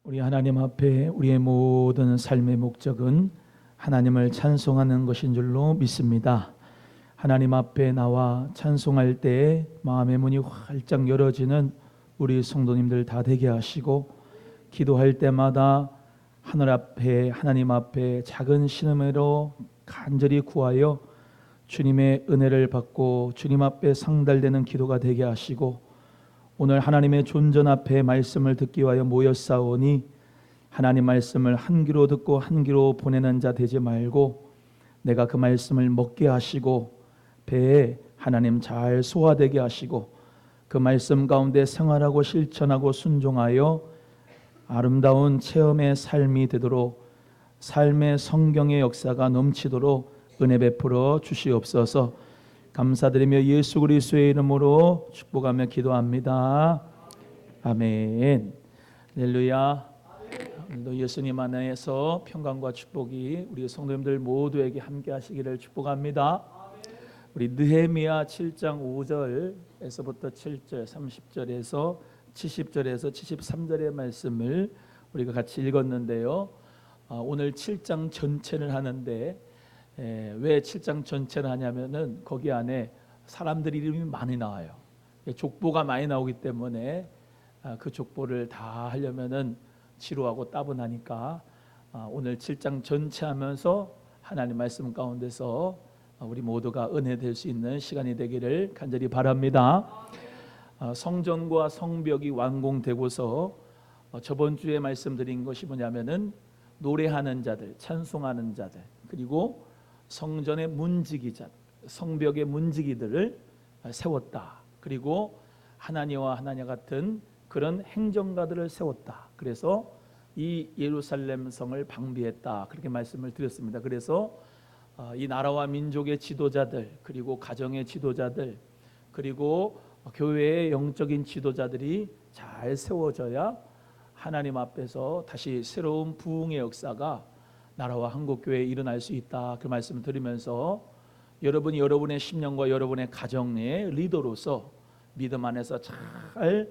우리 하나님 앞에 우리의 모든 삶의 목적은 하나님을 찬송하는 것인 줄로 믿습니다. 하나님 앞에 나와 찬송할 때 마음의 문이 활짝 열어지는 우리 성도님들 다 되게 하시고, 기도할 때마다 하늘 앞에 하나님 앞에 작은 신음으로 간절히 구하여 주님의 은혜를 받고 주님 앞에 상달되는 기도가 되게 하시고, 오늘 하나님의 존전 앞에 말씀을 듣기 위하여 모였사오니 하나님 말씀을 한 귀로 듣고 한 귀로 보내는 자 되지 말고 내가 그 말씀을 먹게 하시고 배에 하나님 잘 소화되게 하시고 그 말씀 가운데 생활하고 실천하고 순종하여 아름다운 체험의 삶이 되도록, 삶의 성경의 역사가 넘치도록 은혜 베풀어 주시옵소서. 감사드리며 예수 그리스도의 이름으로 축복하며 기도합니다. 아멘. 할렐루야. 오늘도 예수님 안에서 평강과 축복이 우리 성도님들 모두에게 함께 하시기를 축복합니다. 우리 느헤미야 7장 5절에서부터 7절, 30절에서 70절에서 73절의 말씀을 우리가 같이 읽었는데요. 오늘 7장 전체를 하는데 왜 7장 전체를 하냐면은 거기 안에 사람들 이름이 많이 나와요. 족보가 많이 나오기 때문에 그 족보를 다 하려면은 지루하고 따분하니까 오늘 7장 전체 하면서 하나님 말씀 가운데서 우리 모두가 은혜 될 수 있는 시간이 되기를 간절히 바랍니다. 성전과 성벽이 완공되고서 저번 주에 말씀드린 것이 뭐냐면은 노래하는 자들, 찬송하는 자들, 그리고 성전의 문지기자, 성벽의 문지기들을 세웠다. 그리고 하나니와 하나냐 같은 그런 행정가들을 세웠다. 그래서 이 예루살렘 성을 방비했다. 그렇게 말씀을 드렸습니다. 그래서 이 나라와 민족의 지도자들, 그리고 가정의 지도자들, 그리고 교회의 영적인 지도자들이 잘 세워져야 하나님 앞에서 다시 새로운 부흥의 역사가 나라와 한국교회에 일어날 수 있다. 그 말씀을 드리면서 여러분이 여러분의 심령과 여러분의 가정의 리더로서 믿음 안에서 잘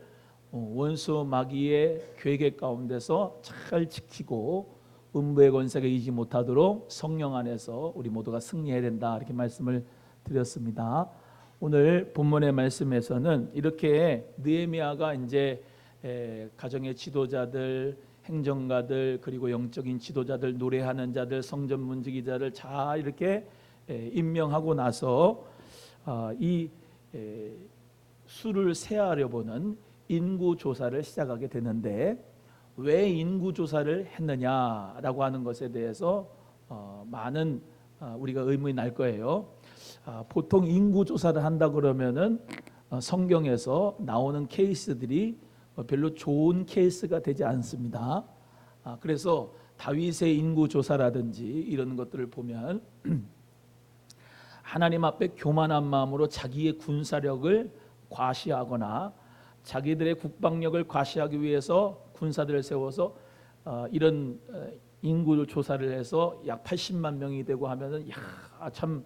원수 마귀의 괴계 가운데서 잘 지키고 음부의 권세가 이기지 못하도록 성령 안에서 우리 모두가 승리해야 된다. 이렇게 말씀을 드렸습니다. 오늘 본문의 말씀에서는 이렇게 느헤미야가 이제 가정의 지도자들, 행정가들, 그리고 영적인 지도자들, 노래하는 자들, 성전 문지기자를 잘 이렇게 임명하고 나서 이 수를 세하려 보는 인구 조사를 시작하게 되는데, 왜 인구 조사를 했느냐라고 하는 것에 대해서 많은 우리가 의문이 날 거예요. 보통 인구 조사를 한다 그러면은 성경에서 나오는 케이스들이 별로 좋은 케이스가 되지 않습니다. 그래서 다윗의 인구 조사라든지 이런 것들을 보면 하나님 앞에 교만한 마음으로 자기의 군사력을 과시하거나 자기들의 국방력을 과시하기 위해서 군사들을 세워서 이런 인구 조사를 해서 약 80만 명이 되고 하면은 참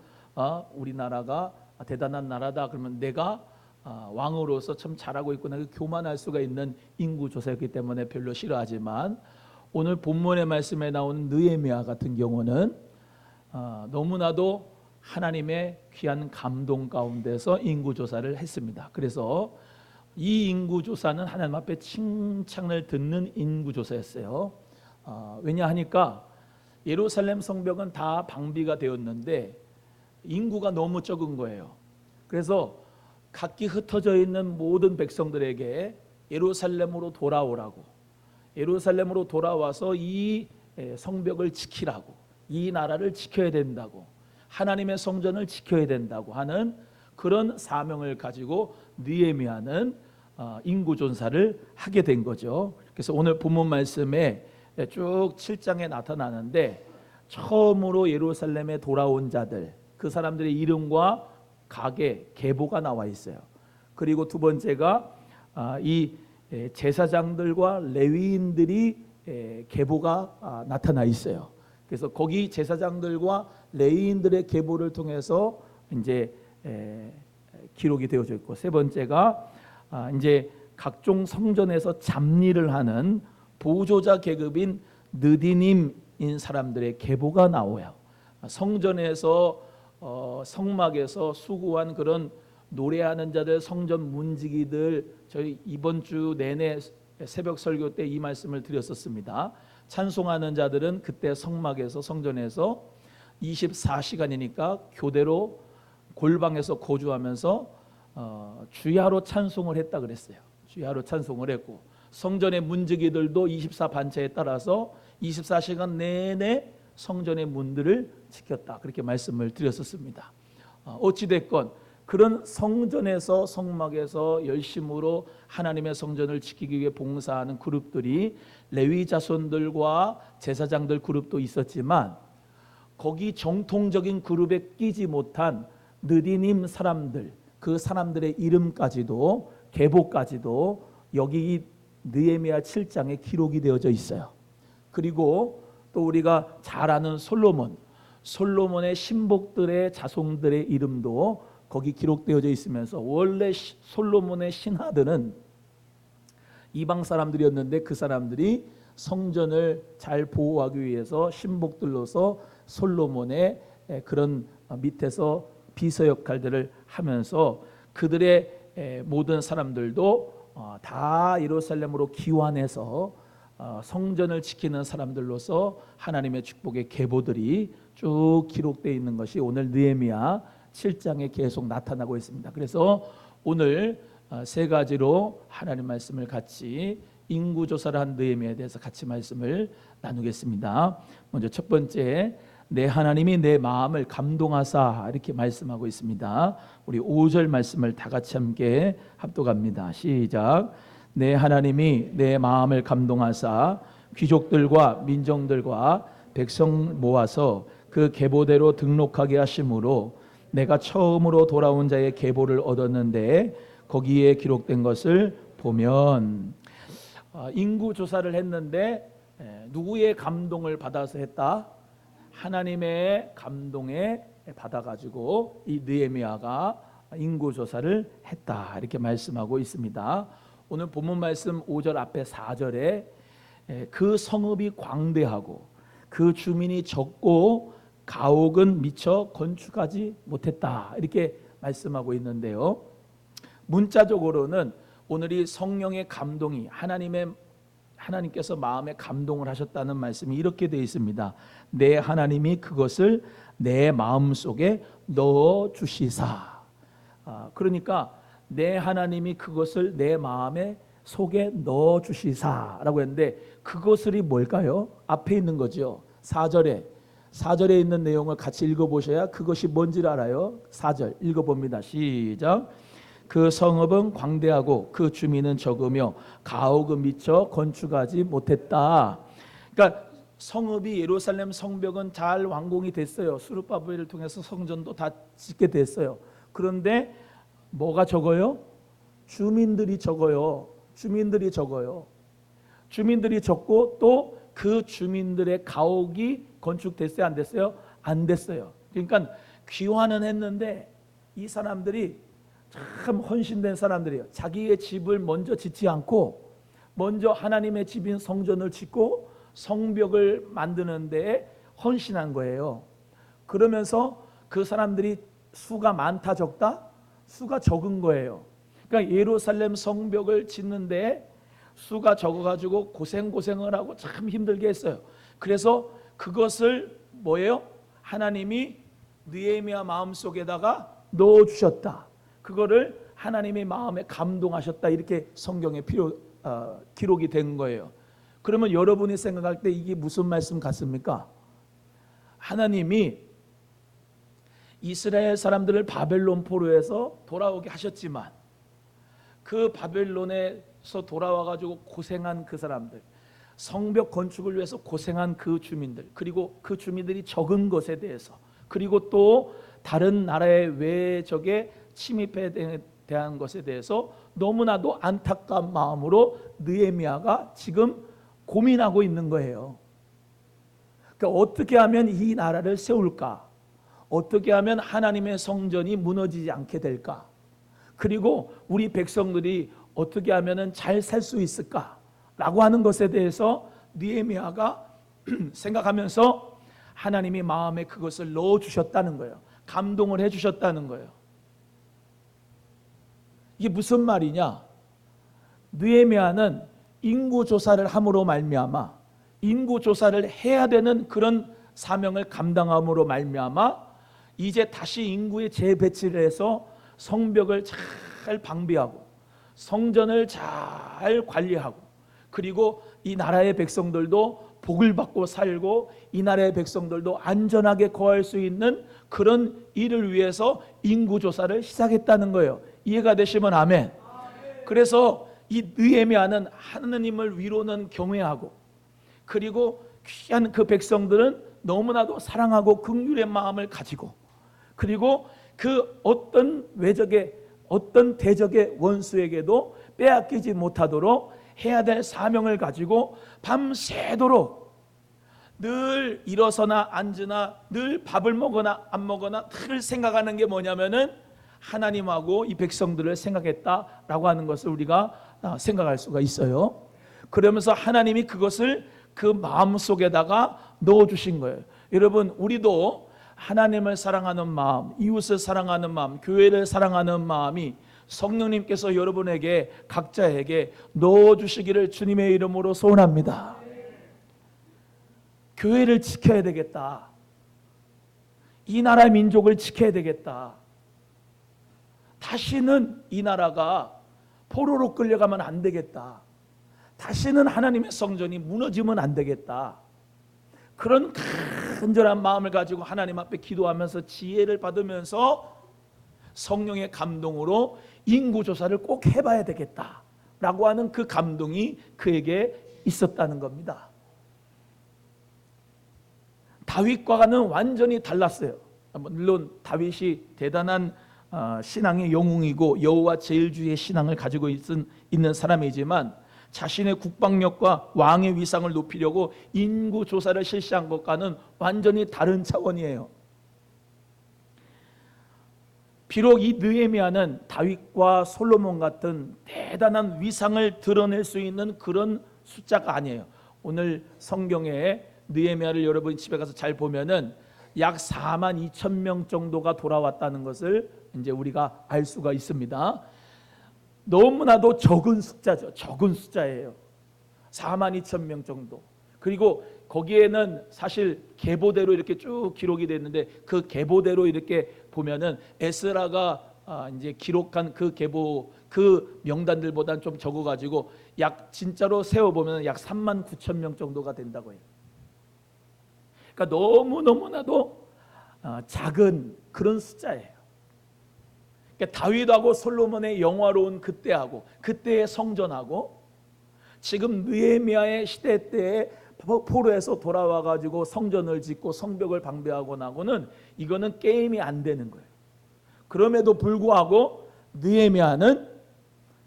우리나라가 대단한 나라다. 그러면 내가 왕으로서 참 잘하고 있구나, 교만할 수가 있는 인구 조사였기 때문에 별로 싫어하지만, 오늘 본문의 말씀에 나오는 느헤미야 같은 경우는 너무나도 하나님의 귀한 감동 가운데서 인구 조사를 했습니다. 그래서 이 인구 조사는 하나님 앞에 칭찬을 듣는 인구 조사였어요. 왜냐하니까 예루살렘 성벽은 다 방비가 되었는데 인구가 너무 적은 거예요. 그래서 각기 흩어져 있는 모든 백성들에게 예루살렘으로 돌아오라고, 예루살렘으로 돌아와서 이 성벽을 지키라고, 이 나라를 지켜야 된다고, 하나님의 성전을 지켜야 된다고 하는 그런 사명을 가지고 느헤미야는 인구 조사를 하게 된 거죠. 그래서 오늘 본문 말씀에 쭉 7장에 나타나는데, 처음으로 예루살렘에 돌아온 자들, 그 사람들의 이름과 가게, 계보가 나와 있어요. 그리고 두 번째가 이 제사장들과 레위인들이 계보가 나타나 있어요. 그래서 거기 제사장들과 레위인들의 계보를 통해서 이제 기록이 되어져 있고, 세 번째가 이제 각종 성전에서 잡일을 하는 보조자 계급인 느디님인 사람들의 계보가 나와요. 성전에서 성막에서 수고한 그런 노래하는 자들, 성전 문지기들, 저희 이번 주 내내 새벽 설교 때 이 말씀을 드렸었습니다. 찬송하는 자들은 그때 성막에서 성전에서 24시간이니까 교대로 골방에서 거주하면서 주야로 찬송을 했다 그랬어요. 주야로 찬송을 했고, 성전의 문지기들도 24반차에 따라서 24시간 내내 성전의 문들을 지켰다, 그렇게 말씀을 드렸었습니다. 어찌됐건 그런 성전에서 성막에서 열심으로 하나님의 성전을 지키기 위해 봉사하는 그룹들이 레위 자손들과 제사장들 그룹도 있었지만, 거기 정통적인 그룹에 끼지 못한 느디님 사람들, 그 사람들의 이름까지도, 계보까지도 여기 느헤미야 7장에 기록이 되어져 있어요. 그리고 또 우리가 잘 아는 솔로몬의 신복들의 자손들의 이름도 거기 기록되어져 있으면서, 원래 솔로몬의 신하들은 이방 사람들이었는데 그 사람들이 성전을 잘 보호하기 위해서 신복들로서 솔로몬의 그런 밑에서 비서 역할들을 하면서 그들의 모든 사람들도 다 예루살렘으로 기환해서 성전을 지키는 사람들로서 하나님의 축복의 계보들이 쭉 기록되어 있는 것이 오늘 느헤미야 7장에 계속 나타나고 있습니다. 그래서 오늘 세 가지로 하나님 말씀을 같이 인구조사를 한 느헤미야에 대해서 같이 말씀을 나누겠습니다. 먼저 첫 번째, 내 하나님이 내 마음을 감동하사, 이렇게 말씀하고 있습니다. 우리 5절 말씀을 다 같이 함께 합독합니다. 시작. 내 하나님이 내 마음을 감동하사 귀족들과 민정들과 백성 모아서 그 계보대로 등록하게 하심으로 내가 처음으로 돌아온 자의 계보를 얻었는데 거기에 기록된 것을 보면, 인구 조사를 했는데 누구의 감동을 받아서 했다? 하나님의 감동에 받아가지고 이 느헤미야가 인구 조사를 했다, 이렇게 말씀하고 있습니다. 오늘 본문 말씀 5절 앞에 4절에 그 성읍이 광대하고 그 주민이 적고 가옥은 미처 건축하지 못했다, 이렇게 말씀하고 있는데요. 문자적으로는 오늘이 성령의 감동이, 하나님께서 마음에 감동을 하셨다는 말씀이 이렇게 되어 있습니다. 내 하나님이 그것을 내 마음속에 넣어주시사. 그러니까 내 하나님이 그것을 내 마음에 속에 넣어주시사라고 했는데, 그것을이 뭘까요? 앞에 있는 거죠. 4절에 있는 내용을 같이 읽어보셔야 그것이 뭔지를 알아요. 4절 읽어봅니다. 시작. 그 성읍은 광대하고 그 주민은 적으며 가옥은 미처 건축하지 못했다. 그러니까 성읍이, 예루살렘 성벽은 잘 완공이 됐어요. 스룹바벨을 통해서 성전도 다 짓게 됐어요. 그런데 뭐가 적어요? 주민들이 적어요. 주민들이 적고 또 그 주민들의 가옥이 건축됐어요? 안 됐어요? 안 됐어요. 그러니까 귀환은 했는데 이 사람들이 참 헌신된 사람들이에요. 자기의 집을 먼저 짓지 않고 먼저 하나님의 집인 성전을 짓고 성벽을 만드는 데에 헌신한 거예요. 그러면서 그 사람들이 수가 많다 적다? 수가 적은 거예요. 그러니까 예루살렘 성벽을 짓는 데에 수가 적어가지고 고생을 하고 참 힘들게 했어요. 그래서 그것을 뭐예요? 하나님이 느헤미야 마음속에다가 넣어주셨다. 그거를 하나님의 마음에 감동하셨다, 이렇게 성경에 기록이 된 거예요. 그러면 여러분이 생각할 때 이게 무슨 말씀 같습니까? 하나님이 이스라엘 사람들을 바벨론 포로에서 돌아오게 하셨지만 그 바벨론에서 돌아와가지고 고생한 그 사람들, 성벽 건축을 위해서 고생한 그 주민들, 그리고 그 주민들이 적은 것에 대해서, 그리고 또 다른 나라의 외적의 침입에 대한 것에 대해서 너무나도 안타까운 마음으로 느헤미야가 지금 고민하고 있는 거예요. 그러니까 어떻게 하면 이 나라를 세울까? 어떻게 하면 하나님의 성전이 무너지지 않게 될까? 그리고 우리 백성들이 어떻게 하면 잘 살 수 있을까? 라고 하는 것에 대해서 느헤미야가 생각하면서 하나님이 마음에 그것을 넣어주셨다는 거예요. 감동을 해주셨다는 거예요. 이게 무슨 말이냐? 느헤미야는 인구조사를 함으로 말미암아, 인구조사를 해야 되는 그런 사명을 감당함으로 말미암아 이제 다시 인구의 재배치를 해서 성벽을 잘 방비하고 성전을 잘 관리하고, 그리고 이 나라의 백성들도 복을 받고 살고 이 나라의 백성들도 안전하게 거할 수 있는 그런 일을 위해서 인구조사를 시작했다는 거예요. 이해가 되시면 아멘. 그래서 이 느헤미야는 하느님을 위로는 경외하고, 그리고 귀한 그 백성들은 너무나도 사랑하고 긍휼의 마음을 가지고, 그리고 그 어떤 외적의 어떤 대적의 원수에게도 빼앗기지 못하도록 해야 될 사명을 가지고 밤새도록 늘 일어서나 앉으나 늘 밥을 먹거나 안 먹거나 늘 생각하는 게 뭐냐면은 하나님하고 이 백성들을 생각했다라고 하는 것을 우리가 생각할 수가 있어요. 그러면서 하나님이 그것을 그 마음속에다가 넣어주신 거예요. 여러분, 우리도 하나님을 사랑하는 마음, 이웃을 사랑하는 마음, 교회를 사랑하는 마음이 성령님께서 여러분에게 각자에게 넣어주시기를 주님의 이름으로 소원합니다. 교회를 지켜야 되겠다. 이 나라 민족을 지켜야 되겠다. 다시는 이 나라가 포로로 끌려가면 안 되겠다. 다시는 하나님의 성전이 무너지면 안 되겠다. 그런 간절한 마음을 가지고 하나님 앞에 기도하면서 지혜를 받으면서 성령의 감동으로 인구조사를 꼭 해봐야 되겠다라고 하는 그 감동이 그에게 있었다는 겁니다. 다윗과는 완전히 달랐어요. 물론 다윗이 대단한 신앙의 영웅이고 여호와 제일주의 신앙을 가지고 있는 사람이지만 자신의 국방력과 왕의 위상을 높이려고 인구조사를 실시한 것과는 완전히 다른 차원이에요. 비록 이 느헤미야는 다윗과 솔로몬 같은 대단한 위상을 드러낼 수 있는 그런 숫자가 아니에요. 오늘 성경에 느헤미야를 여러분 집에 가서 잘 보면은 약 4만 2천 명 정도가 돌아왔다는 것을 이제 우리가 알 수가 있습니다. 너무나도 적은 숫자죠. 적은 숫자예요. 4만 2천 명 정도. 그리고 거기에는 사실 계보대로 이렇게 쭉 기록이 됐는데 그 계보대로 이렇게 보면은 에스라가 이제 기록한 그 계보 그 명단들보다는 좀 적어가지고 약 진짜로 세어보면 약 3만 9천 명 정도가 된다고 해요. 그러니까 너무나도 작은 그런 숫자예요. 그러니까 다윗하고 솔로몬의 영화로운 그때하고 그때의 성전하고 지금 느헤미야의 시대 때에 포로에서 돌아와 가지고 성전을 짓고 성벽을 방비하고 나고는 이거는 게임이 안 되는 거예요. 그럼에도 불구하고 느헤미야는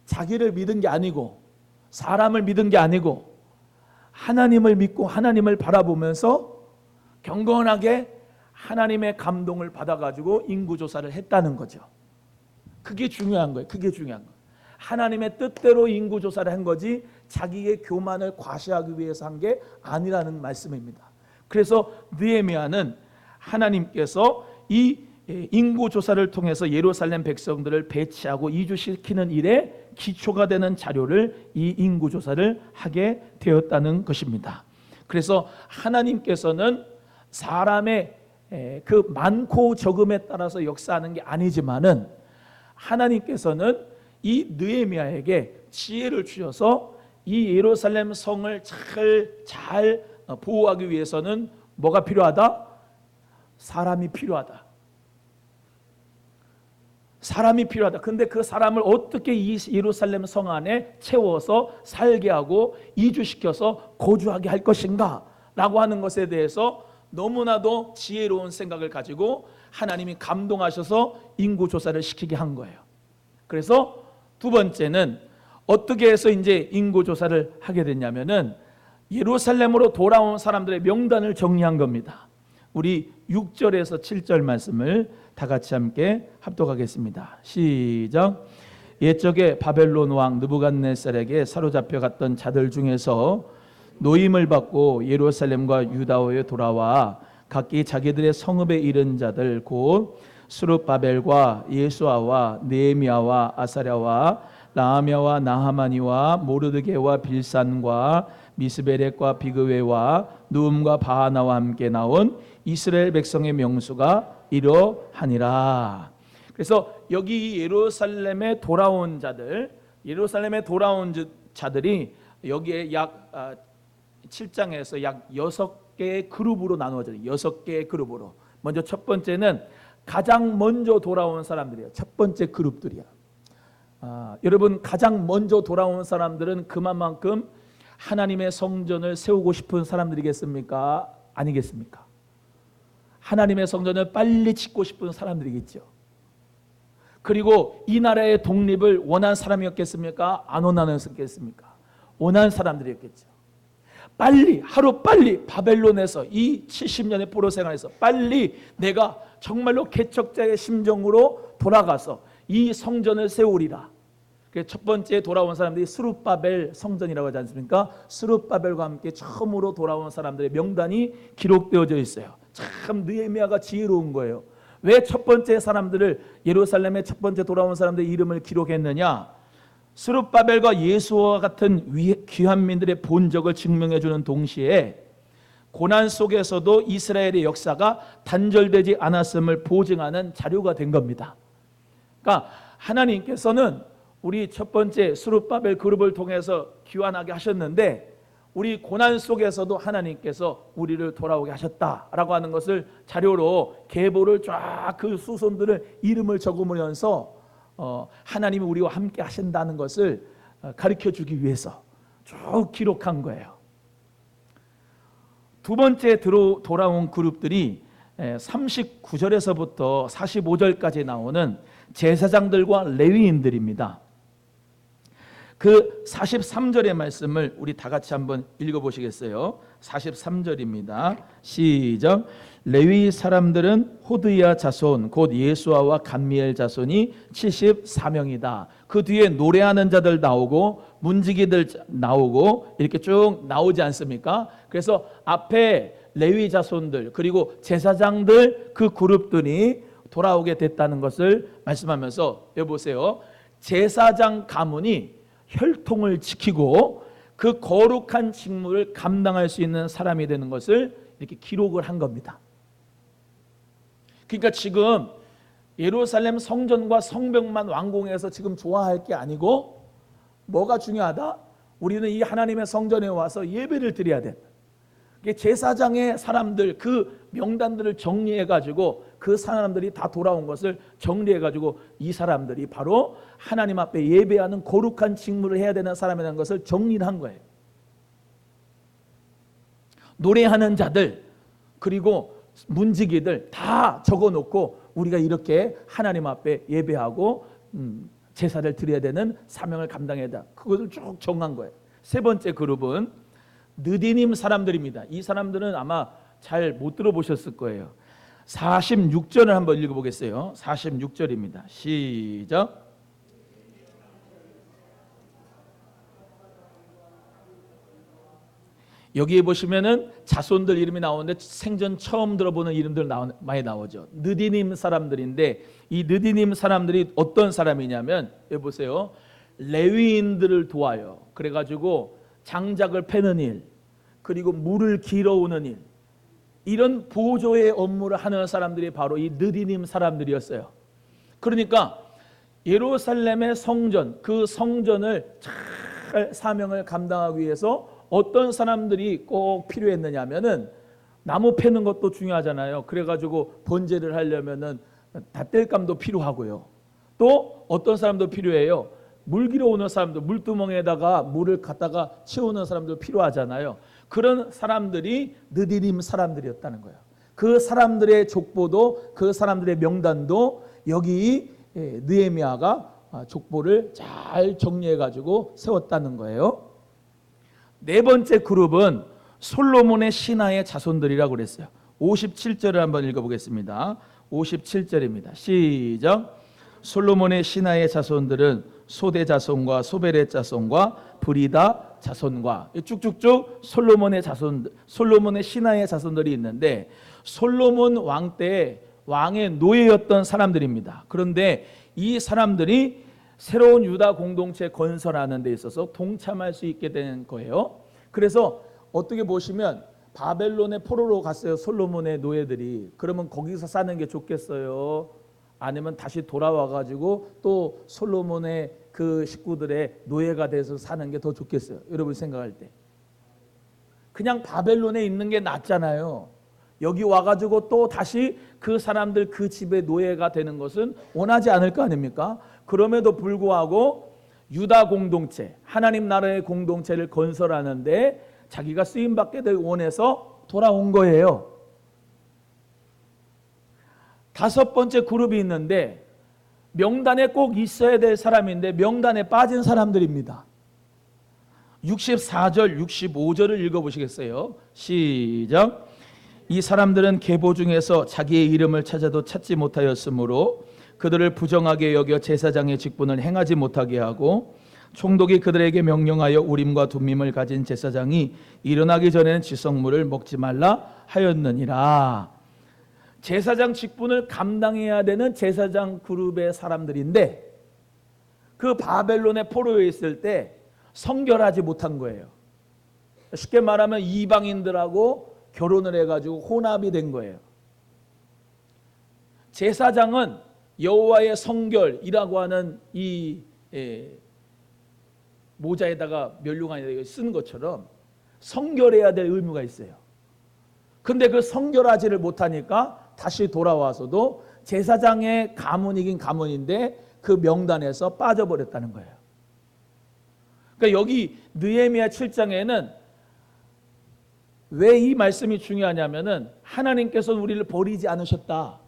자기를 믿은 게 아니고 사람을 믿은 게 아니고 하나님을 믿고 하나님을 바라보면서 경건하게 하나님의 감동을 받아가지고 인구조사를 했다는 거죠. 그게 중요한 거예요. 그게 중요한 거예요. 하나님의 뜻대로 인구조사를 한 거지 자기의 교만을 과시하기 위해서 한 게 아니라는 말씀입니다. 그래서 느헤미야는 하나님께서 이 인구조사를 통해서 예루살렘 백성들을 배치하고 이주시키는 일에 기초가 되는 자료를 이 인구조사를 하게 되었다는 것입니다. 그래서 하나님께서는 사람의 그 많고 적음에 따라서 역사하는 게 아니지만은 하나님께서는 이 느헤미야에게 지혜를 주셔서 이 예루살렘 성을 잘 보호하기 위해서는 뭐가 필요하다? 사람이 필요하다. 사람이 필요하다. 근데 그 사람을 어떻게 이 예루살렘 성 안에 채워서 살게 하고 이주시켜서 거주하게 할 것인가? 라고 하는 것에 대해서 너무나도 지혜로운 생각을 가지고 하나님이 감동하셔서 인구조사를 시키게 한 거예요. 그래서 두 번째는 어떻게 해서 이제 인구조사를 하게 됐냐면은 예루살렘으로 돌아온 사람들의 명단을 정리한 겁니다. 우리 6절에서 7절 말씀을 다 같이 함께 합독하겠습니다. 시작. 옛적에 바벨론 왕 느부갓네살에게 사로잡혀 갔던 자들 중에서 노임을 받고 예루살렘과 유다에 돌아와 각기 자기들의 성읍에 이른 자들 곧 스룹바벨과 예수아와 느헤미야와 아사랴와 라하мя와 나하마니와 모르드게와 빌산과 미스베렉과 비그웨와 누움과 바하나와 함께 나온 이스라엘 백성의 명수가 이러하니라. 그래서 여기 예루살렘에 돌아온 자들이 여기에 약 7장에서 약 6개의 그룹으로 나누어져요. 6개의 그룹으로. 먼저 첫 번째는 가장 먼저 돌아온 사람들이에요. 첫 번째 그룹들이야. 여러분, 가장 먼저 돌아온 사람들은 그만큼 하나님의 성전을 세우고 싶은 사람들이겠습니까? 아니겠습니까? 하나님의 성전을 빨리 짓고 싶은 사람들이겠죠. 그리고 이 나라의 독립을 원한 사람이었겠습니까? 안 원하는 사람이었겠습니까? 원한 사람들이었겠죠. 빨리, 하루빨리 바벨론에서 이 70년의 포로 생활에서 빨리 내가 정말로 개척자의 심정으로 돌아가서 이 성전을 세우리라. 첫 번째 돌아온 사람들이 스룹바벨 성전이라고 하지 않습니까? 스룹바벨과 함께 처음으로 돌아온 사람들의 명단이 기록되어져 있어요. 참 느헤미야가 지혜로운 거예요. 왜 첫 번째 사람들을, 예루살렘의 첫 번째 돌아온 사람들의 이름을 기록했느냐? 스룹바벨과 예수와 같은 귀한 민들의 본적을 증명해 주는 동시에 고난 속에서도 이스라엘의 역사가 단절되지 않았음을 보증하는 자료가 된 겁니다. 그러니까 하나님께서는 우리 첫 번째 스룹바벨 그룹을 통해서 귀환하게 하셨는데 우리 고난 속에서도 하나님께서 우리를 돌아오게 하셨다라고 하는 것을 자료로 계보를 쫙 그 수손들을 이름을 적으면서 하나님이 우리와 함께 하신다는 것을 가르쳐 주기 위해서 쭉 기록한 거예요. 두 번째 돌아온 그룹들이 39절에서부터 45절까지 나오는 제사장들과 레위인들입니다. 그 43절의 말씀을 우리 다 같이 한번 읽어보시겠어요? 43절입니다. 시작. 레위 사람들은 호드야 자손 곧 예수아와 감미엘 자손이 74명이다. 그 뒤에 노래하는 자들 나오고 문지기들 나오고 이렇게 쭉 나오지 않습니까? 그래서 앞에 레위 자손들 그리고 제사장들 그 그룹들이 돌아오게 됐다는 것을 말씀하면서 여보세요. 제사장 가문이 혈통을 지키고 그 거룩한 직무를 감당할 수 있는 사람이 되는 것을 이렇게 기록을 한 겁니다. 그러니까 지금 예루살렘 성전과 성벽만 완공해서 지금 좋아할 게 아니고 뭐가 중요하다? 우리는 이 하나님의 성전에 와서 예배를 드려야 된다. 제사장의 사람들 그 명단들을 정리해가지고 그 사람들이 다 돌아온 것을 정리해가지고 이 사람들이 바로 하나님 앞에 예배하는 거룩한 직무를 해야 되는 사람이라는 것을 정리를 한 거예요. 노래하는 자들 그리고 문지기들 다 적어놓고 우리가 이렇게 하나님 앞에 예배하고 제사를 드려야 되는 사명을 감당해야 된다. 그것을 쭉 정한 거예요. 세 번째 그룹은 느디님 사람들입니다. 이 사람들은 아마 잘 못 들어보셨을 거예요. 46절을 한번 읽어보겠어요. 46절입니다. 시작. 여기에 보시면은 자손들 이름이 나오는데 생전 처음 들어보는 이름들 많이 나오죠. 느디님 사람들인데 이 느디님 사람들이 어떤 사람이냐면 여기 보세요. 레위인들을 도와요. 그래가지고 장작을 패는 일 그리고 물을 길어오는 일 이런 보조의 업무를 하는 사람들이 바로 이 느디님 사람들이었어요. 그러니까 예루살렘의 성전 그 성전을 잘 사명을 감당하기 위해서 어떤 사람들이 꼭 필요했느냐 하면은 나무 패는 것도 중요하잖아요. 그래가지고 번제를 하려면은 닷땔감도 필요하고요. 또 어떤 사람도 필요해요. 물 길어 오는 사람들, 물두멍에다가 물을 갖다가 채우는 사람들 필요하잖아요. 그런 사람들이 느디님 사람들이었다는 거예요. 그 사람들의 족보도 그 사람들의 명단도 여기 느헤미야가 족보를 잘 정리해가지고 세웠다는 거예요. 네 번째 그룹은 솔로몬의 신하의 자손들이라고 그랬어요. 57절을 한번 읽어보겠습니다. 57절입니다. 시작. 솔로몬의 신하의 자손들은 소대 자손과 소베렛 자손과 브리다 자손과 쭉쭉쭉 솔로몬의 자손, 솔로몬의 신하의 자손들이 있는데 솔로몬 왕 때 왕의 노예였던 사람들입니다. 그런데 이 사람들이 새로운 유다 공동체 건설하는 데 있어서 동참할 수 있게 된 거예요. 그래서 어떻게 보시면 바벨론의 포로로 갔어요. 솔로몬의 노예들이. 그러면 거기서 사는 게 좋겠어요? 아니면 다시 돌아와 가지고 또 솔로몬의 그 식구들의 노예가 돼서 사는 게 더 좋겠어요? 여러분 생각할 때 그냥 바벨론에 있는 게 낫잖아요. 여기 와가지고 또 다시 그 사람들 그 집의 노예가 되는 것은 원하지 않을 거 아닙니까? 그럼에도 불구하고 유다 공동체, 하나님 나라의 공동체를 건설하는데 자기가 쓰임받게 될 원해서 돌아온 거예요. 다섯 번째 그룹이 있는데 명단에 꼭 있어야 될 사람인데 명단에 빠진 사람들입니다. 64절, 65절을 읽어보시겠어요? 시작. 이 사람들은 계보 중에서 자기의 이름을 찾아도 찾지 못하였으므로 그들을 부정하게 여겨 제사장의 직분을 행하지 못하게 하고 총독이 그들에게 명령하여 우림과 둠밈을 가진 제사장이 일어나기 전에는 지성물을 먹지 말라 하였느니라. 제사장 직분을 감당해야 되는 제사장 그룹의 사람들인데 그 바벨론의 포로에 있을 때 성결하지 못한 거예요. 쉽게 말하면 이방인들하고 결혼을 해가지고 혼합이 된 거예요. 제사장은 여호와의 성결이라고 하는 이 모자에다가 면류관에다가 쓴 것처럼 성결해야 될 의무가 있어요. 근데 그 성결하지를 못하니까 다시 돌아와서도 제사장의 가문이긴 가문인데 그 명단에서 빠져버렸다는 거예요. 그러니까 여기 느헤미야 7장에는 왜 이 말씀이 중요하냐면은 하나님께서 우리를 버리지 않으셨다.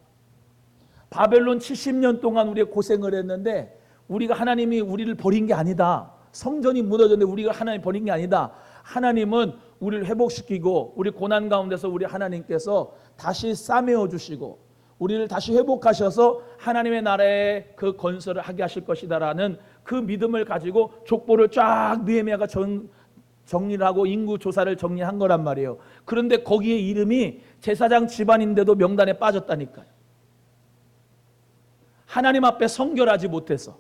바벨론 70년 동안 우리가 고생을 했는데 우리가 하나님이 우리를 버린 게 아니다. 성전이 무너졌는데 우리가 하나님 버린 게 아니다. 하나님은 우리를 회복시키고 우리 고난 가운데서 우리 하나님께서 다시 싸매어 주시고 우리를 다시 회복하셔서 하나님의 나라의 그 건설을 하게 하실 것이다라는 그 믿음을 가지고 족보를 쫙 느헤미야가 정리를 하고 인구 조사를 정리한 거란 말이에요. 그런데 거기에 이름이 제사장 집안인데도 명단에 빠졌다니까요. 하나님 앞에 성결하지 못해서.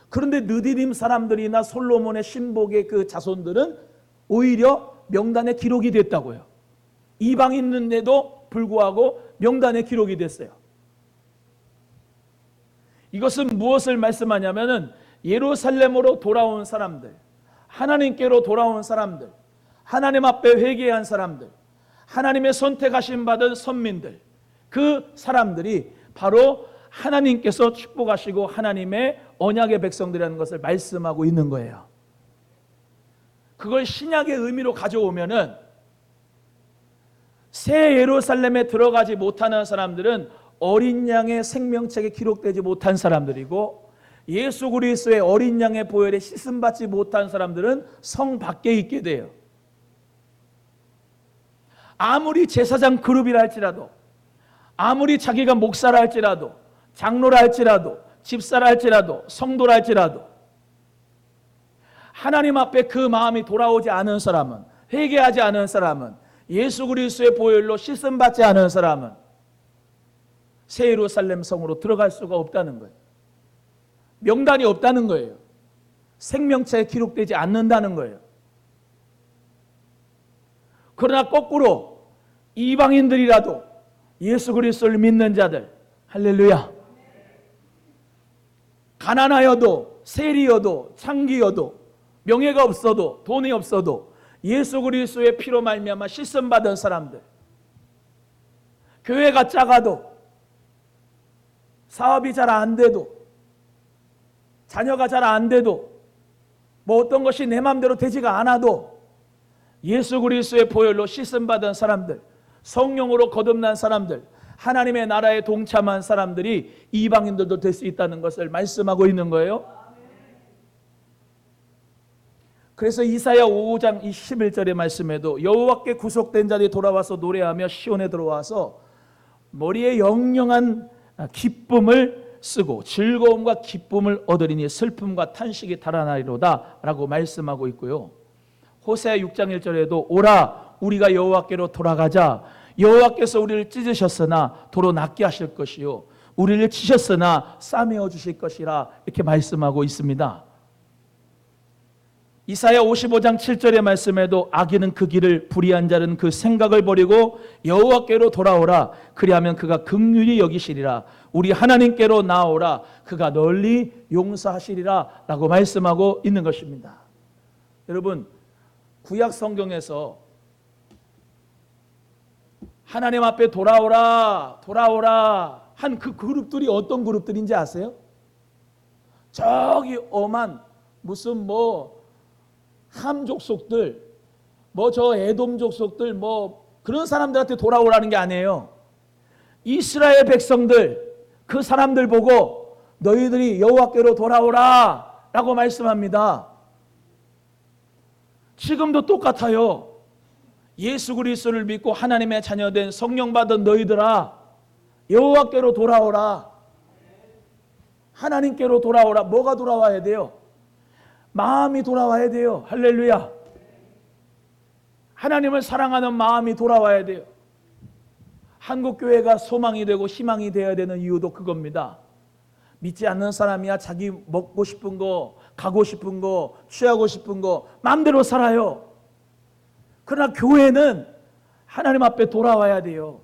그런데 느디림 사람들이나 솔로몬의 신복의 그 자손들은 오히려 명단에 기록이 됐다고요. 이방인인데도 불구하고 명단에 기록이 됐어요. 이것은 무엇을 말씀하냐면은 예루살렘으로 돌아온 사람들, 하나님께로 돌아온 사람들, 하나님 앞에 회개한 사람들, 하나님의 선택하심 받은 선민들, 그 사람들이 바로 하나님께서 축복하시고 하나님의 언약의 백성들이라는 것을 말씀하고 있는 거예요. 그걸 신약의 의미로 가져오면은 새 예루살렘에 들어가지 못하는 사람들은 어린 양의 생명책에 기록되지 못한 사람들이고 예수 그리스도의 어린 양의 보혈에 씻음받지 못한 사람들은 성 밖에 있게 돼요. 아무리 제사장 그룹이라 할지라도, 아무리 자기가 목사라 할지라도, 장로라 할지라도, 집사라 할지라도, 성도라 할지라도 하나님 앞에 그 마음이 돌아오지 않은 사람은, 회개하지 않은 사람은, 예수 그리스도의 보혈로 씻음받지 않은 사람은 새 예루살렘 성으로 들어갈 수가 없다는 거예요. 명단이 없다는 거예요. 생명체에 기록되지 않는다는 거예요. 그러나 거꾸로 이방인들이라도 예수 그리스도를 믿는 자들, 할렐루야, 가난하여도 세리여도 창기여도 명예가 없어도 돈이 없어도 예수 그리스도의 피로 말미암아 씻음 받은 사람들, 교회가 작아도 사업이 잘 안 돼도 자녀가 잘 안 돼도 뭐 어떤 것이 내 마음대로 되지가 않아도 예수 그리스도의 보혈로 씻음 받은 사람들, 성령으로 거듭난 사람들, 하나님의 나라에 동참한 사람들이 이방인들도 될 수 있다는 것을 말씀하고 있는 거예요. 그래서 이사야 5장 11절의 말씀에도 여호와께 구속된 자들이 돌아와서 노래하며 시온에 들어와서 머리에 영영한 기쁨을 쓰고 즐거움과 기쁨을 얻으리니 슬픔과 탄식이 달아나리로다 라고 말씀하고 있고요. 호세아 6장 1절에도 오라 우리가 여호와께로 돌아가자. 여호와께서 우리를 찢으셨으나 도로 낫게 하실 것이요 우리를 치셨으나 싸매어 주실 것이라 이렇게 말씀하고 있습니다. 이사야 55장 7절의 말씀에도 악인은 그 길을 불의한 자는 그 생각을 버리고 여호와께로 돌아오라 그리하면 그가 긍휼히 여기시리라 우리 하나님께로 나오라 그가 널리 용서하시리라 라고 말씀하고 있는 것입니다. 여러분 구약 성경에서 하나님 앞에 돌아오라 한 그 그룹들이 어떤 그룹들인지 아세요? 저기 엄한 무슨 함 족속들 저 에돔 족속들 그런 사람들한테 돌아오라는 게 아니에요. 이스라엘 백성들 그 사람들 보고 너희들이 여호와께로 돌아오라 라고 말씀합니다. 지금도 똑같아요. 예수 그리스도를 믿고 하나님의 자녀된 성령 받은 너희들아 여호와께로 돌아오라. 하나님께로 돌아오라. 뭐가 돌아와야 돼요? 마음이 돌아와야 돼요. 할렐루야. 하나님을 사랑하는 마음이 돌아와야 돼요. 한국교회가 소망이 되고 희망이 되어야 되는 이유도 그겁니다. 믿지 않는 사람이야 자기 먹고 싶은 거, 가고 싶은 거, 취하고 싶은 거 마음대로 살아요. 그러나 교회는 하나님 앞에 돌아와야 돼요.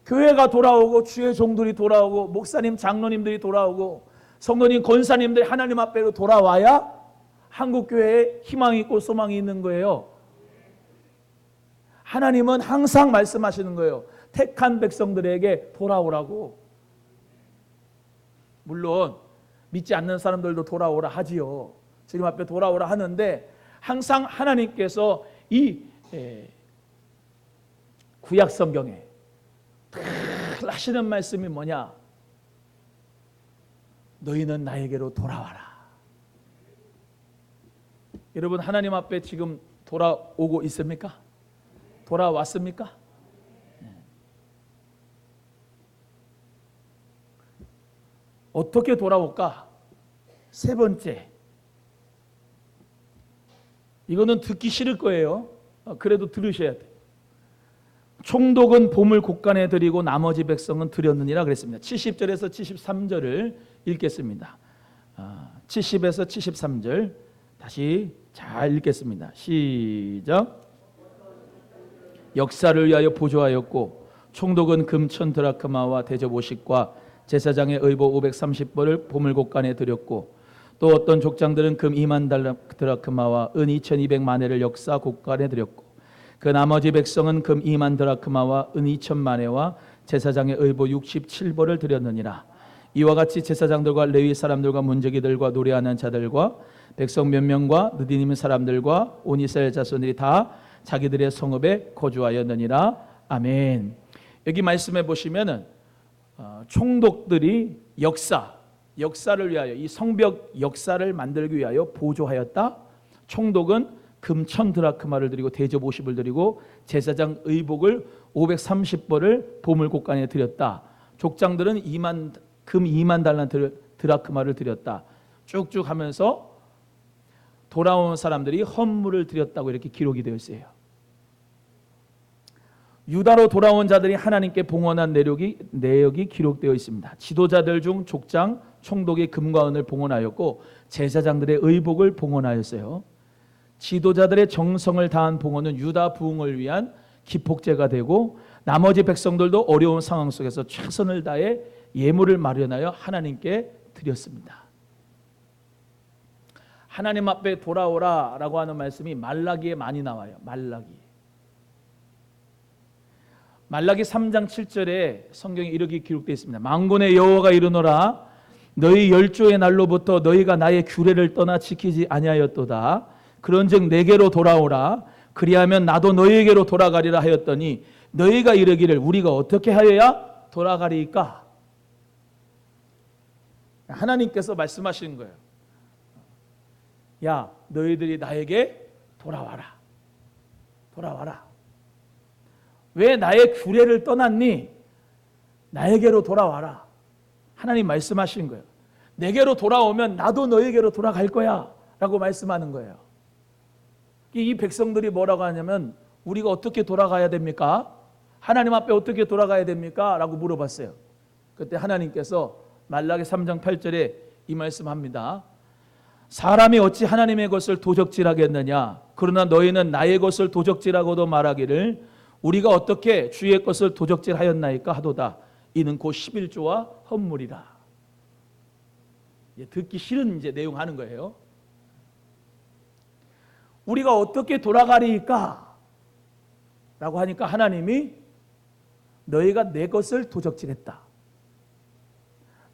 교회가 돌아오고 주의 종들이 돌아오고 목사님, 장로님들이 돌아오고 성도님, 권사님들이 하나님 앞에로 돌아와야 한국교회에 희망이 있고 소망이 있는 거예요. 하나님은 항상 말씀하시는 거예요. 택한 백성들에게 돌아오라고. 물론 믿지 않는 사람들도 돌아오라 하지요. 주님 앞에 돌아오라 하는데 항상 하나님께서 이 구약 성경에 늘 하시는 말씀이 뭐냐? 너희는 나에게로 돌아와라. 여러분 하나님 앞에 지금 돌아오고 있습니까? 돌아왔습니까? 어떻게 돌아올까? 세 번째, 이거는 듣기 싫을 거예요. 그래도 들으셔야 돼요. 총독은 봄을 곡간에 드리고 나머지 백성은 드렸느니라 그랬습니다. 70절에서 73절을 읽겠습니다. 70에서 73절 다시 잘 읽겠습니다. 시작. 역사를 위하여 보조하였고 총독은 금 1000 드라크마와 대접 50과 제사장의 의복 530벌을 봄을 곡간에 드렸고 또 어떤 족장들은 금 2만 드라크마와 은 2200만회를 역사 곡간에 드렸고 그 나머지 백성은 금 2만 드라크마와 은 2000만회와 제사장의 의복 67벌을 드렸느니라. 이와 같이 제사장들과 레위 사람들과 문제기들과 노래하는 자들과 백성 몇 명과 느디님 사람들과 온 이스라엘 자손들이 다 자기들의 성읍에 거주하였느니라. 아멘. 여기 말씀해 보시면은 총독들이 역사를 위하여 이 성벽 역사를 만들기 위하여 보조하였다. 총독은 금 1000 드라크마를 드리고 대접 50을 드리고 제사장 의복을 530벌을 보물 곡간에 드렸다. 족장들은 금 2만 달란트 드라크마를 드렸다. 쭉쭉 하면서 돌아온 사람들이 헌물을 드렸다고 이렇게 기록이 되어 있어요. 유다로 돌아온 자들이 하나님께 봉헌한 내역이 기록되어 있습니다. 지도자들 중 족장, 총독이 금과 은을 봉헌하였고 제사장들의 의복을 봉헌하였어요. 지도자들의 정성을 다한 봉헌은 유다 부흥을 위한 기폭제가 되고 나머지 백성들도 어려운 상황 속에서 최선을 다해 예물을 마련하여 하나님께 드렸습니다. 하나님 앞에 돌아오라라고 하는 말씀이 말라기에 많이 나와요. 말라기 3장 7절에 성경에 이렇게 기록되어 있습니다. 만군의 여호와가 이르노라 너희 열조의 날로부터 너희가 나의 규례를 떠나 지키지 아니하였도다. 그런즉 내게로 돌아오라. 그리하면 나도 너희에게로 돌아가리라 하였더니 너희가 이르기를 우리가 어떻게 하여야 돌아가리까? 하나님께서 말씀하시는 거예요. 야, 너희들이 나에게 돌아와라. 왜 나의 규례를 떠났니? 나에게로 돌아와라. 하나님 말씀하신 거예요. 내게로 돌아오면 나도 너에게로 돌아갈 거야 라고 말씀하는 거예요. 이 백성들이 뭐라고 하냐면 우리가 어떻게 돌아가야 됩니까? 하나님 앞에 어떻게 돌아가야 됩니까? 라고 물어봤어요. 그때 하나님께서 말라기 3장 8절에 이 말씀합니다. 사람이 어찌 하나님의 것을 도적질하겠느냐? 그러나 너희는 나의 것을 도적질하고도 말하기를 우리가 어떻게 주의 것을 도적질하였나이까 하도다. 이는 곧 11조와 헌물이라. 듣기 싫은 이제 내용 하는 거예요. 우리가 어떻게 돌아가리까? 라고 하니까 하나님이 너희가 내 것을 도적질했다.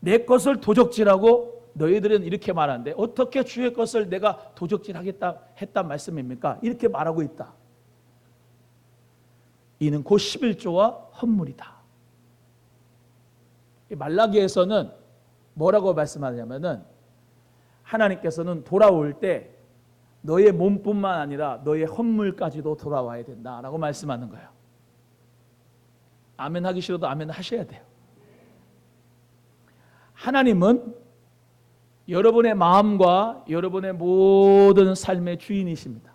내 것을 도적질하고 너희들은 이렇게 말하는데 어떻게 주의 것을 내가 도적질하겠다 했단 말씀입니까? 이렇게 말하고 있다. 이는 곧 11조와 헌물이다. 말라기에서는 뭐라고 말씀하냐면은 하나님께서는 돌아올 때 너의 몸뿐만 아니라 너의 헌물까지도 돌아와야 된다라고 말씀하는 거예요. 아멘 하기 싫어도 아멘 하셔야 돼요. 하나님은 여러분의 마음과 여러분의 모든 삶의 주인이십니다.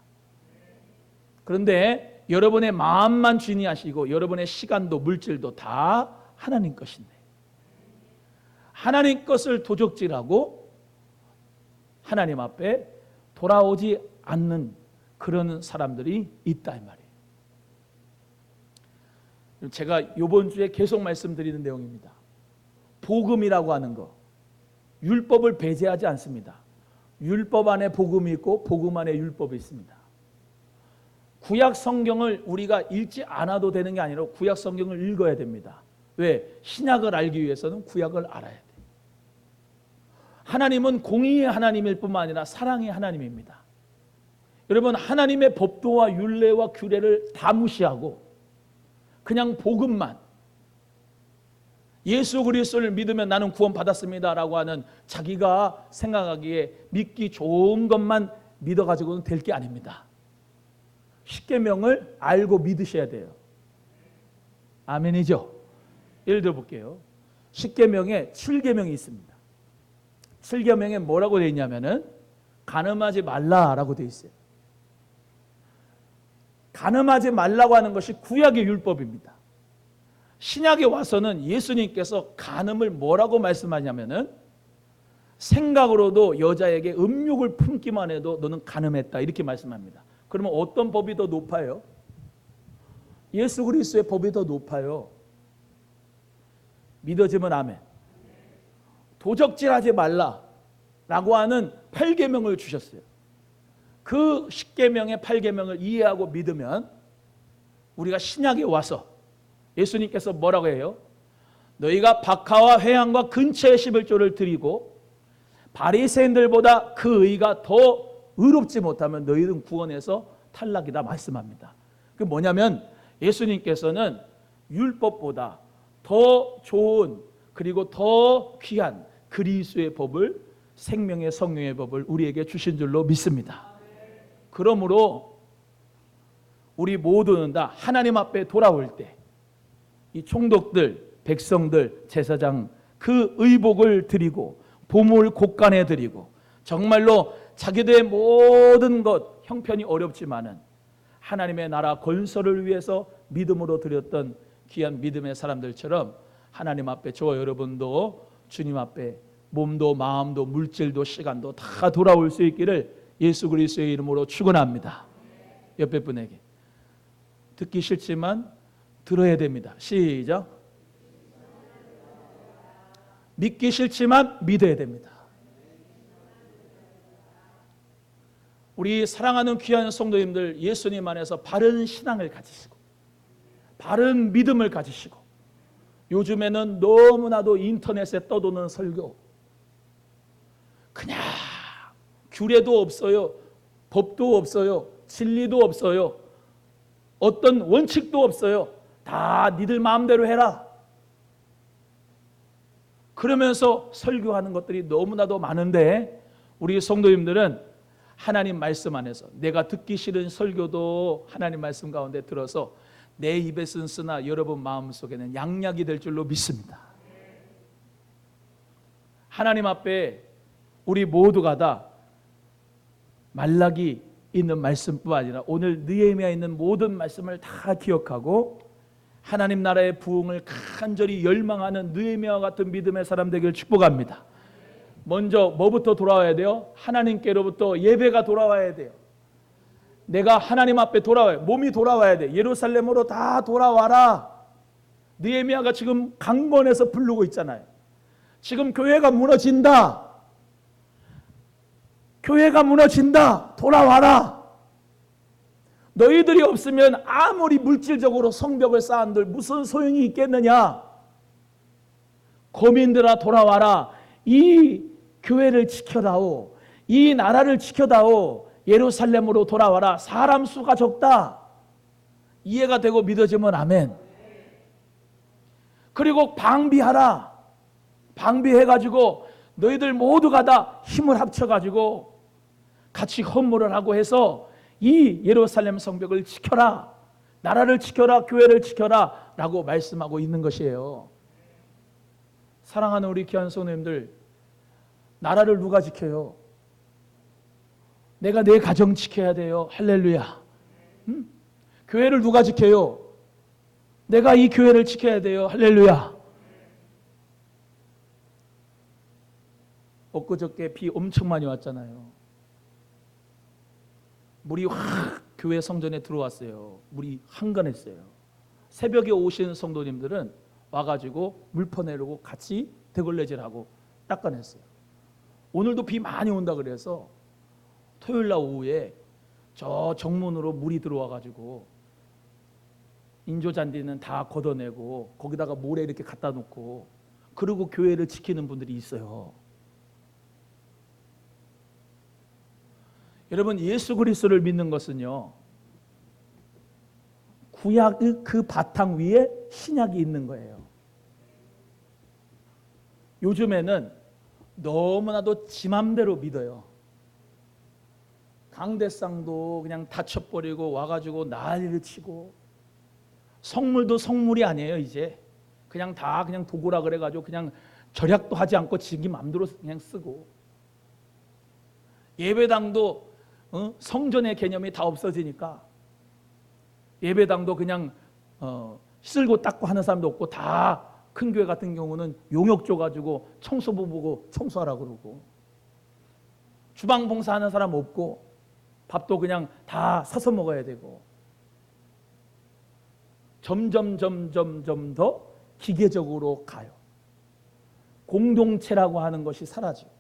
그런데 여러분의 마음만 주인이 하시고 여러분의 시간도 물질도 다 하나님 것인데 하나님 것을 도적질하고 하나님 앞에 돌아오지 않는 그런 사람들이 있다 이 말이에요. 제가 이번 주에 계속 말씀드리는 내용입니다. 복음이라고 하는 거, 율법을 배제하지 않습니다. 율법 안에 복음이 있고 복음 안에 율법이 있습니다. 구약 성경을 우리가 읽지 않아도 되는 게 아니라 구약 성경을 읽어야 됩니다. 왜? 신약을 알기 위해서는 구약을 알아야 돼요. 하나님은 공의의 하나님일 뿐만 아니라 사랑의 하나님입니다. 여러분, 하나님의 법도와 율례와 규례를 다 무시하고 그냥 복음만, 예수 그리스도를 믿으면 나는 구원받았습니다 라고 하는 자기가 생각하기에 믿기 좋은 것만 믿어가지고는 될 게 아닙니다. 십계명을 알고 믿으셔야 돼요. 아멘이죠? 예를 들어 볼게요. 십계명에 7계명이 있습니다. 7계명에 뭐라고 되어 있냐면은 간음하지 말라라고 되어 있어요. 간음하지 말라고 하는 것이 구약의 율법입니다. 신약에 와서는 예수님께서 간음을 뭐라고 말씀하냐면은 생각으로도 여자에게 음욕을 품기만 해도 너는 간음했다 이렇게 말씀합니다. 그러면 어떤 법이 더 높아요? 예수 그리스도의 법이 더 높아요. 믿어지면 아멘. 도적질하지 말라라고 하는 8계명을 주셨어요. 그 10계명의 8계명을 이해하고 믿으면 우리가 신약에 와서 예수님께서 뭐라고 해요? 너희가 박하와 회향과 근처의 11조를 드리고 바리새인들보다 그 의가 더 의롭지 못하면 너희는 구원에서 탈락이다 말씀합니다. 그 뭐냐면 예수님께서는 율법보다 더 좋은 그리고 더 귀한 그리스도의 법을, 생명의 성령의 법을 우리에게 주신 줄로 믿습니다. 그러므로 우리 모두는 다 하나님 앞에 돌아올 때 이 총독들, 백성들, 제사장 그 의복을 드리고 보물 곳간에 드리고 정말로 자기들의 모든 것 형편이 어렵지만은 하나님의 나라 건설을 위해서 믿음으로 드렸던 귀한 믿음의 사람들처럼 하나님 앞에 저와 여러분도 주님 앞에 몸도 마음도 물질도 시간도 다 돌아올 수 있기를 예수 그리스도의 이름으로 축원합니다. 옆에 분에게 듣기 싫지만 들어야 됩니다. 시작. 믿기 싫지만 믿어야 됩니다. 우리 사랑하는 귀한 성도님들, 예수님 안에서 바른 신앙을 가지시고 바른 믿음을 가지시고 요즘에는 너무나도 인터넷에 떠도는 설교, 그냥 규례도 없어요, 법도 없어요, 진리도 없어요, 어떤 원칙도 없어요. 다 니들 마음대로 해라. 그러면서 설교하는 것들이 너무나도 많은데 우리 성도님들은 하나님 말씀 안에서 내가 듣기 싫은 설교도 하나님 말씀 가운데 들어서 내 입에서는 쓰나 여러분 마음속에는 양약이 될 줄로 믿습니다. 하나님 앞에 우리 모두가 다 말라기 있는 말씀뿐 아니라 오늘 느헤미야에 있는 모든 말씀을 다 기억하고 하나님 나라의 부흥을 간절히 열망하는 느헤미야와 같은 믿음의 사람 되기를 축복합니다. 먼저 뭐부터 돌아와야 돼요? 하나님께로부터 예배가 돌아와야 돼요. 내가 하나님 앞에 돌아와요. 몸이 돌아와야 돼. 예루살렘으로 다 돌아와라. 느헤미야가 지금 강권에서 부르고 있잖아요. 지금 교회가 무너진다. 교회가 무너진다. 돌아와라. 너희들이 없으면 아무리 물질적으로 성벽을 쌓은들 무슨 소용이 있겠느냐. 거민들아 돌아와라. 이 교회를 지켜다오. 이 나라를 지켜다오. 예루살렘으로 돌아와라. 사람 수가 적다. 이해가 되고 믿어지면 아멘. 그리고 방비하라. 방비해가지고 너희들 모두가 다 힘을 합쳐가지고 같이 헌물을 하고 해서 이 예루살렘 성벽을 지켜라. 나라를 지켜라. 교회를 지켜라. 라고 말씀하고 있는 것이에요. 사랑하는 우리 귀한 성도님들, 나라를 누가 지켜요? 내가 내 가정 지켜야 돼요. 할렐루야. 교회를 누가 지켜요? 내가 이 교회를 지켜야 돼요. 할렐루야. 엊그저께 비 엄청 많이 왔잖아요. 물이 확 교회 성전에 들어왔어요. 물이 한간했어요. 새벽에 오신 성도님들은 와가지고 물 퍼내려고 같이 대걸레질하고 닦아냈어요. 오늘도 비 많이 온다 그래서 토요일날 오후에 저 정문으로 물이 들어와가지고 인조잔디는 다 걷어내고 거기다가 모래 이렇게 갖다 놓고 그리고 교회를 지키는 분들이 있어요. 여러분, 예수 그리스도를 믿는 것은요, 구약의 그 바탕 위에 신약이 있는 거예요. 요즘에는 너무나도 지 맘대로 믿어요. 강대상도 그냥 다쳐버리고 와가지고 난리를 치고, 성물도 성물이 아니에요. 이제 그냥 다 그냥 도구라 그래가지고 그냥 절약도 하지 않고 지기 맘대로 그냥 쓰고, 예배당도 성전의 개념이 다 없어지니까 예배당도 그냥 쓸고 닦고 하는 사람도 없고, 다 큰 교회 같은 경우는 용역 줘가지고 청소부 보고 청소하라고 그러고, 주방 봉사하는 사람 없고 밥도 그냥 다 사서 먹어야 되고, 점점 더 기계적으로 가요. 공동체라고 하는 것이 사라지고,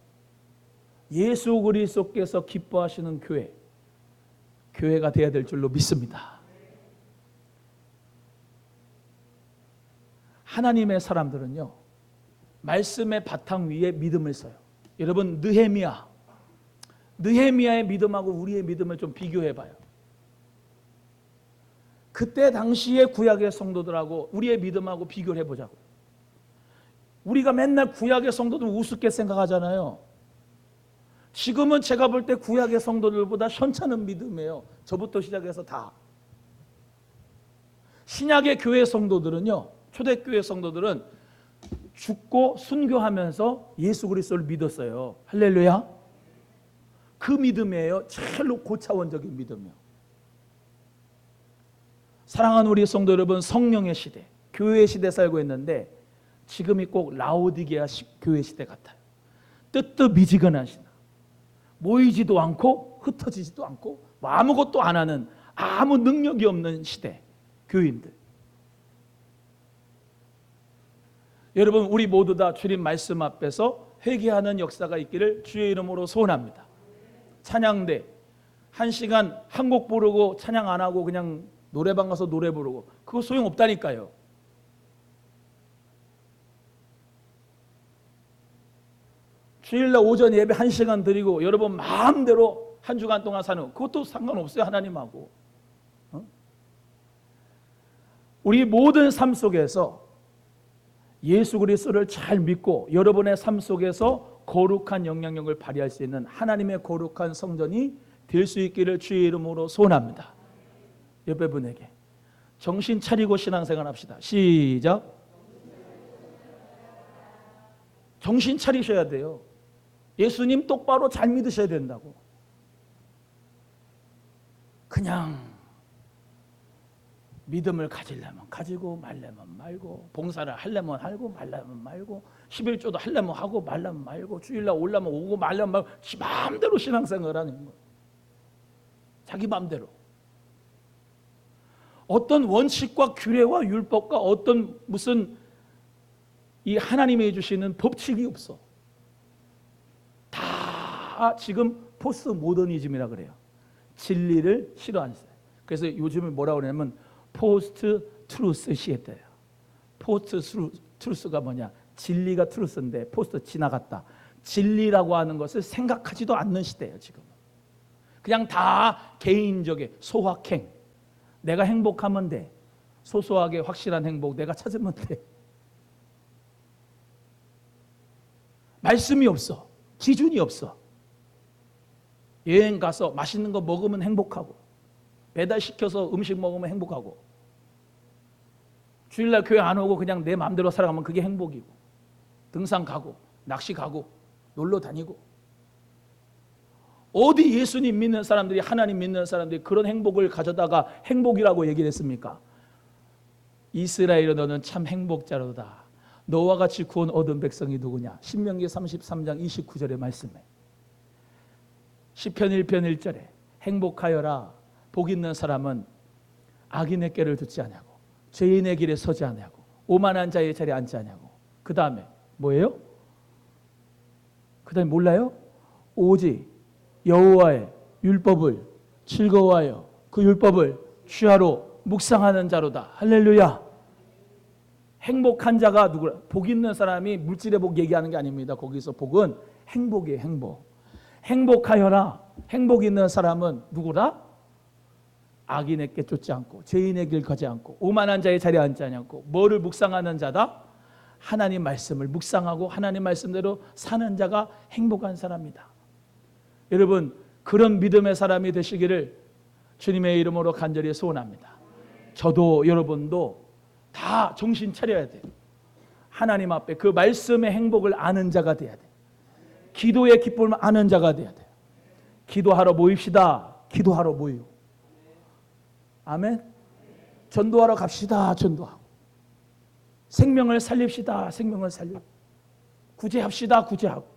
예수 그리스도께서 기뻐하시는 교회가 되어야 될 줄로 믿습니다. 하나님의 사람들은요, 말씀의 바탕 위에 믿음을 써요. 여러분, 느헤미야의 믿음하고 우리의 믿음을 좀 비교해 봐요. 그때 당시의 구약의 성도들하고 우리의 믿음하고 비교를 해보자고요. 우리가 맨날 구약의 성도들 우습게 생각하잖아요. 지금은 제가 볼 때 구약의 성도들보다 현찮은 믿음이에요. 저부터 시작해서 다. 신약의 교회 성도들은요, 초대교회 성도들은 죽고 순교하면서 예수 그리스도를 믿었어요. 할렐루야. 그 믿음이에요. 제일로 고차원적인 믿음이요. 사랑하는 우리 성도 여러분, 성령의 시대, 교회의 시대 살고 있는데 지금이 꼭 라오디게아 교회 시대 같아요. 뜨뜻미지근한 신앙, 모이지도 않고 흩어지지도 않고 아무것도 안 하는, 아무 능력이 없는 시대 교인들. 여러분, 우리 모두 다 주님 말씀 앞에서 회개하는 역사가 있기를 주의 이름으로 소원합니다. 찬양대 1시간 한 곡 부르고 찬양 안 하고 그냥 노래방 가서 노래 부르고, 그거 소용없다니까요. 주일날 오전 예배 1시간 드리고 여러분 마음대로 한 주간 동안 사는 거, 그것도 상관없어요. 하나님하고. 우리 모든 삶 속에서 예수 그리스도를 잘 믿고 여러분의 삶 속에서 거룩한 영향력을 발휘할 수 있는 하나님의 거룩한 성전이 될 수 있기를 주의 이름으로 소원합니다. 옆에 분에게 정신 차리고 신앙생활 합시다. 시작. 정신 차리셔야 돼요. 예수님 똑바로 잘 믿으셔야 된다고. 그냥 믿음을 가지려면 가지고 말려면 말고, 봉사를 하려면 하고 말려면 말고, 11조도 하려면 하고 말려면 말고, 주일날 오려면 오고 말려면 말고, 지 마음대로 신앙생활을 하는 거예요. 자기 마음대로. 어떤 원칙과 규례와 율법과 어떤 무슨 이 하나님이 해주시는 법칙이 없어. 다 지금 포스트 모더니즘이라 그래요. 진리를 싫어하세요. 그래서 요즘에 뭐라고 그러냐면 포스트 트루스 시대예요. 포스트 트루스가 뭐냐? 진리가 트루스인데 포스트 지나갔다. 진리라고 하는 것을 생각하지도 않는 시대예요. 지금 그냥 다 개인적인 소확행. 내가 행복하면 돼. 소소하게 확실한 행복 내가 찾으면 돼. 말씀이 없어. 기준이 없어. 여행 가서 맛있는 거 먹으면 행복하고, 배달시켜서 음식 먹으면 행복하고, 주일날 교회 안 오고 그냥 내 마음대로 살아가면 그게 행복이고, 등산 가고 낚시 가고 놀러 다니고. 어디 예수님 믿는 사람들이, 하나님 믿는 사람들이 그런 행복을 가져다가 행복이라고 얘기를 했습니까? 이스라엘아 너는 참 행복자로다. 너와 같이 구원 얻은 백성이 누구냐? 신명기 33장 29절의 말씀에, 시편 1편 1절에 행복하여라. 복 있는 사람은 악인의 꾀를 듣지 않냐고, 죄인의 길에 서지 않냐고, 오만한 자의 자리에 앉지 않냐고. 그 다음에 뭐예요? 그 다음에 몰라요? 오직 여호와의 율법을 즐거워하여 그 율법을 취하로 묵상하는 자로다. 할렐루야. 행복한 자가 누구라? 복 있는 사람이 물질의 복 얘기하는 게 아닙니다. 거기서 복은 행복이에요. 행복. 행복하여라. 행복 있는 사람은 누구라? 악인의 꾀 쫓지 않고, 죄인의 길 가지 않고, 오만한 자의 자리에 앉지 않고. 뭐를 묵상하는 자다? 하나님 말씀을 묵상하고 하나님 말씀대로 사는 자가 행복한 사람이다. 여러분, 그런 믿음의 사람이 되시기를 주님의 이름으로 간절히 소원합니다. 저도 여러분도 다 정신 차려야 돼요. 하나님 앞에 그 말씀의 행복을 아는 자가 돼야 돼요. 기도의 기쁨을 아는 자가 돼야 돼요. 기도하러 모입시다. 기도하러 모이고. 아멘. 전도하러 갑시다. 전도하고. 생명을 살립시다. 생명을 살리고. 구제합시다. 구제하고.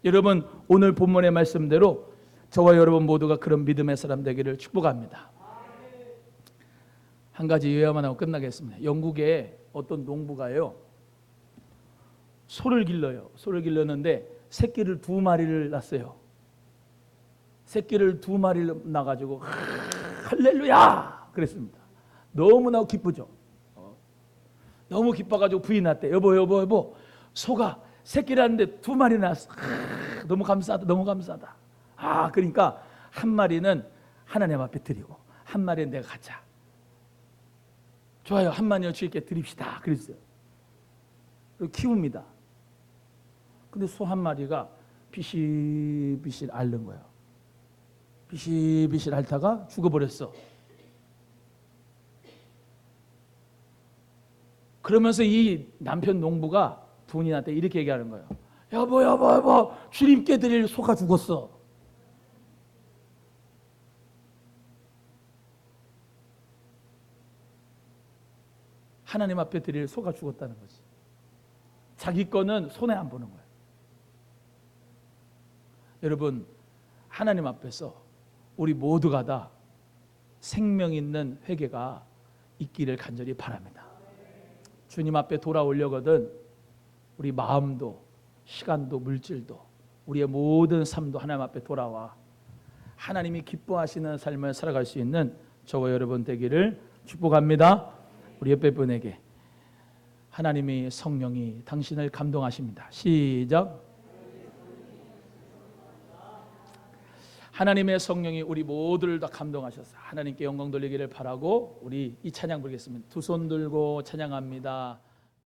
여러분, 오늘 본문의 말씀대로 저와 여러분 모두가 그런 믿음의 사람 되기를 축복합니다. 한 가지 예화만 하고 끝나겠습니다. 영국에 어떤 농부가요, 소를 길러요. 소를 길렀는데 새끼를 2마리를 낳았어요. 새끼를 2마리를 낳아가지고 할렐루야 그랬습니다. 너무나 기쁘죠. 너무 기뻐가지고 부인이 났대. 여보 소가 새끼를 낳았는데 2마리 낳았어. 너무 감사하다. 너무 감사하다. 그러니까 한 마리는 하나님 앞에 드리고 한 마리는 내가 갖자. 좋아요. 한 마리는 주님께 드립시다. 그랬어요. 그리고 키웁니다. 근데 소 한 마리가 비실비실 앓는 거예요. 비실비실 앓다가 죽어버렸어. 그러면서 이 남편 농부가 부인한테 이렇게 얘기하는 거예요. 여보 주님께 드릴 소가 죽었어. 하나님 앞에 드릴 소가 죽었다는 거지. 자기 거는 손에 안 보는 거예요. 여러분, 하나님 앞에서 우리 모두가 다 생명 있는 회개가 있기를 간절히 바랍니다. 주님 앞에 돌아오려거든 우리 마음도 시간도 물질도 우리의 모든 삶도 하나님 앞에 돌아와 하나님이 기뻐하시는 삶을 살아갈 수 있는 저와 여러분 되기를 축복합니다. 우리 옆에 분에게 하나님의 성령이 당신을 감동하십니다. 시작. 하나님의 성령이 우리 모두를 다 감동하셔서 하나님께 영광 돌리기를 바라고 우리 이 찬양 부르겠습니다. 두 손 들고 찬양합니다.